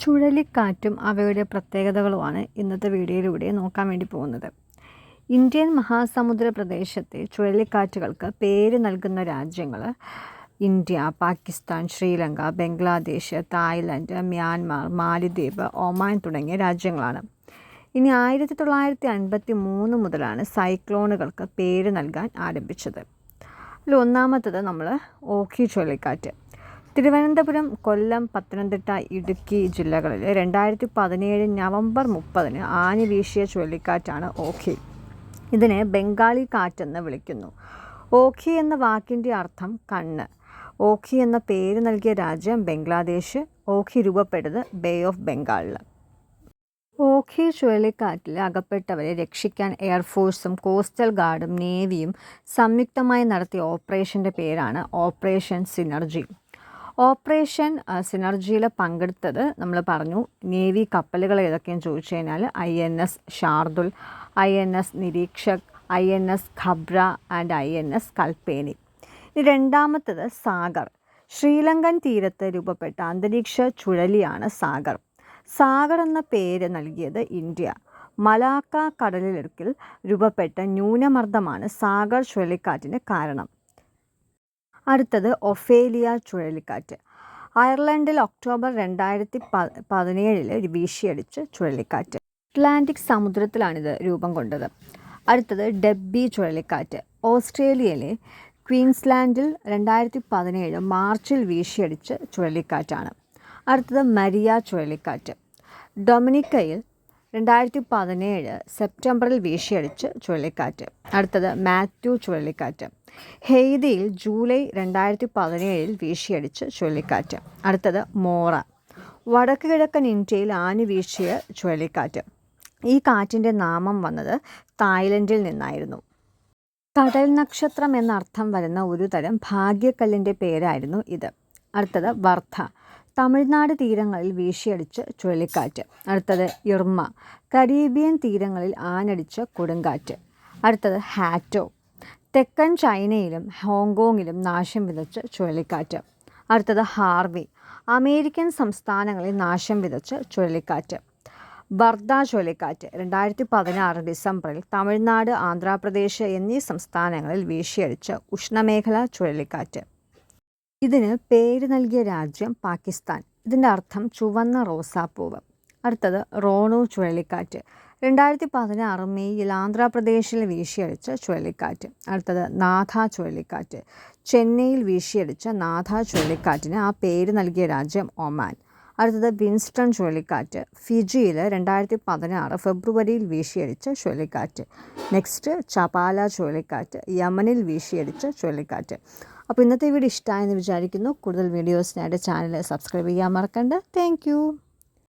ചുഴലിക്കാറ്റും അവയുടെ പ്രത്യേകതകളുമാണ് ഇന്നത്തെ വീഡിയോയിലൂടെ നോക്കാൻ വേണ്ടി പോകുന്നത്. ഇന്ത്യൻ മഹാസമുദ്ര പ്രദേശത്തെ ചുഴലിക്കാറ്റുകൾക്ക് പേര് നൽകുന്ന രാജ്യങ്ങൾ India, Pakistan, Sri Lanka, Bangladesh, Thailand, Myanmar, മാലിദ്വീപ്, ഒമാൻ തുടങ്ങിയ രാജ്യങ്ങളാണ്. ഇനി 1953 മുതലാണ് സൈക്ലോണുകൾക്ക് പേര് നൽകാൻ ആരംഭിച്ചത്. അതിൽ ഒന്നാമത്തത് നമ്മൾ ഓഖി ചുഴലിക്കാറ്റ്. തിരുവനന്തപുരം, കൊല്ലം, പത്തനംതിട്ട, ഇടുക്കി ജില്ലകളിൽ 2017 നവംബർ 30 ആഞ്ഞു വീശിയ ചുഴലിക്കാറ്റാണ് ഓഖി. ഇതിനെ ബംഗാളി കാറ്റെന്ന് വിളിക്കുന്നു. ഓഖി എന്ന വാക്കിൻ്റെ അർത്ഥം കണ്ണ്. ഓഖി എന്ന പേര് നൽകിയ രാജ്യം ബംഗ്ലാദേശ്. ഓഖി രൂപപ്പെട്ടത് ബേ ഓഫ് ബംഗാളിൽ. ഓഖി ചുഴലിക്കാറ്റിൽ അകപ്പെട്ടവരെ രക്ഷിക്കാൻ എയർഫോഴ്സും കോസ്റ്റൽ ഗാർഡും നേവിയും സംയുക്തമായി നടത്തിയ ഓപ്പറേഷൻ്റെ പേരാണ് ഓപ്പറേഷൻ സിനർജി. ഓപ്പറേഷൻ സിനർജിയിൽ പങ്കെടുത്തത് നമ്മൾ പറഞ്ഞു. നേവി കപ്പലുകൾ ഏതൊക്കെയെന്ന് ചോദിച്ചു കഴിഞ്ഞാൽ INS Shardul, INS നിരീക്ഷക്, INS Kabra and INS Kalpeni. ഇനി രണ്ടാമത്തത് സാഗർ. ശ്രീലങ്കൻ തീരത്ത് രൂപപ്പെട്ട അന്തരീക്ഷ ചുഴലിയാണ് സാഗർ. സാഗർ എന്ന പേര് നൽകിയത് ഇന്ത്യ. മലാക്ക കടലിടുക്കിൽ രൂപപ്പെട്ട ന്യൂനമർദ്ദമാണ് സാഗർ ചുഴലിക്കാറ്റിന് കാരണം. അടുത്തത് ഒഫേലിയ ചുഴലിക്കാറ്റ്. അയർലൻഡിൽ ഒക്ടോബർ 2017 വീശിയടിച്ച് ചുഴലിക്കാറ്റ്. അറ്റ്ലാന്റിക് സമുദ്രത്തിലാണിത് രൂപം കൊണ്ടത്. അടുത്തത് ഡെബ്ബി ചുഴലിക്കാറ്റ്. ഓസ്ട്രേലിയയിലെ ക്വീൻസ്ലാൻഡിൽ 2017 മാർച്ചിൽ വീശിയടിച്ച് ചുഴലിക്കാറ്റാണ്. അടുത്തത് മരിയ ചുഴലിക്കാറ്റ്. ഡൊമിനിക്കയിൽ 2017 സെപ്റ്റംബറിൽ വീശിയടിച്ച് ചുഴലിക്കാറ്റ്. അടുത്തത് മാത്യു ചുഴലിക്കാറ്റ്. ഹെയ്തിയിൽ ജൂലൈ 2017 വീശിയടിച്ച് ചുഴലിക്കാറ്റ്. അടുത്തത് മോറ. വടക്ക് കിഴക്കൻ ഇന്ത്യയിൽ ആഞ്ഞു വീശിയ ചുഴലിക്കാറ്റ്. ഈ കാറ്റിൻ്റെ നാമം വന്നത് തായ്ലൻഡിൽ നിന്നായിരുന്നു. കടൽ നക്ഷത്രം എന്നർത്ഥം വരുന്ന ഒരു തരം ഭാഗ്യക്കല്ലിൻ്റെ പേരായിരുന്നു ഇത്. അടുത്തത് വർദ്ധ. തമിഴ്നാട് തീരങ്ങളിൽ വീശിയടിച്ച് ചുഴലിക്കാറ്റ്. അടുത്തത് ഇർമ. കരീബിയൻ തീരങ്ങളിൽ ആഞ്ഞടിച്ച കൊടുങ്കാറ്റ്. അടുത്തത് ഹാറ്റോ. തെക്കൻ ചൈനയിലും ഹോങ്കോങ്ങിലും നാശം വിതച്ച ചുഴലിക്കാറ്റ്. അടുത്തത് ഹാർവി. അമേരിക്കൻ സംസ്ഥാനങ്ങളിൽ നാശം വിതച്ച ചുഴലിക്കാറ്റ്. ബർദ ചുഴലിക്കാറ്റ് 2016 ഡിസംബറിൽ തമിഴ്നാട്, ആന്ധ്രാപ്രദേശ് എന്നീ സംസ്ഥാനങ്ങളിൽ വീശിയടിച്ച ഉഷ്ണമേഖലാ ചുഴലിക്കാറ്റ്. ഇതിന് പേര് നൽകിയ രാജ്യം പാകിസ്ഥാൻ. ഇതിൻ്റെ അർത്ഥം ചുവന്ന റോസാപ്പൂവ്. അടുത്തത് റോണു ചുഴലിക്കാറ്റ്. 2016 മെയ്യിൽ ആന്ധ്രാപ്രദേശിൽ വീശിയടിച്ച ചുഴലിക്കാറ്റ്. അടുത്തത് നാഥ ചുഴലിക്കാറ്റ്. ചെന്നൈയിൽ വീശിയടിച്ച നാഥ ചുഴലിക്കാറ്റിന് ആ പേര് നൽകിയ രാജ്യം ഒമാൻ. അടുത്തത് വിൻസ്റ്റൺ ചുഴലിക്കാറ്റ്. ഫിജിയിൽ 2016 ഫെബ്രുവരിയിൽ വീശിയടിച്ച ചുഴലിക്കാറ്റ്. നെക്സ്റ്റ് ചപാല ചുഴലിക്കാറ്റ്. യമനിൽ വീശിയടിച്ച ചുഴലിക്കാറ്റ്. അപ്പോൾ ഇന്നത്തെ വീഡിയോ ഇഷ്ടമായെന്ന് വിചാരിക്കുന്നു. കൂടുതൽ വീഡിയോസിനായിട്ട് ചാനൽ സബ്സ്ക്രൈബ് ചെയ്യാൻ മറക്കണ്ട. താങ്ക്